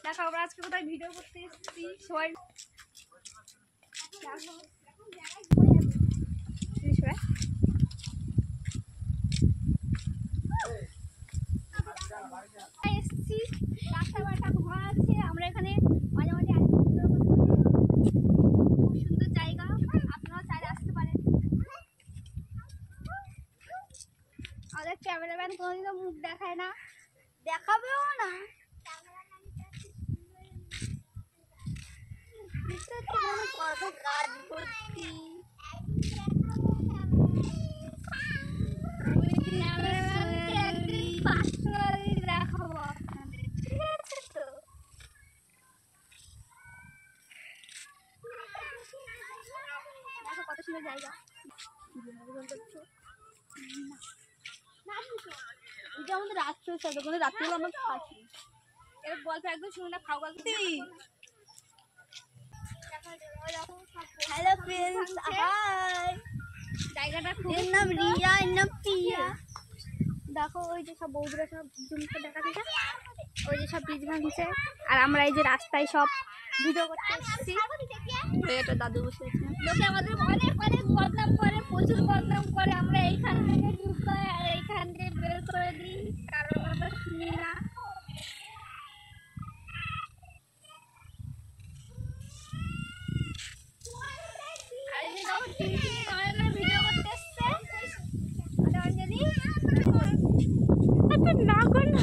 দেখো আমরা আজকে কোথায় ভিডিও করতে এসেছি সবাই এসেছি। রাস্তাঘাটটা ঘোরা আছে, আমরা এখানে মাঝে মাঝে খুব সুন্দর জায়গা, আপনারা চাইলে আসতে পারেন। আমাদের ক্যামেরাম্যান কোনোদিনও মুখ দেখায় না, দেখাবেও না। কত কাজ করছি, দেখাবো আপনাদের, ঠিক আছে তো? দেখো কত সুন্দর জায়গা। এটা আমাদের রাত্রে সাথে কোনো রাত্রে আমরা খাচ্ছি, এর গল্প একদম শুনে না, খাও গল্প। Hello friends, hi. জায়গাটা খুব নাম রিয়া, নাম পিয়া। দেখো ওই যে সব বৌদিরা সব জুমকে দেখা দিচ্ছে, ওই যে সব বীজ ভাঙছে, আর আমরা এই যে রাস্তায় সব ভিডিও করতে এসেছি। এটা দাদু বসে আছে, লোকে আমাদের অনেক অনেক বদনাম করে, প্রচুর বদনাম করে। আমরা এইখান থেকে ঢুকাই আর এইখান থেকে বের করে দিই, কারণ আমরা শুনি না। ভিডিও করতে এসছে অঞ্জলি, না কর না।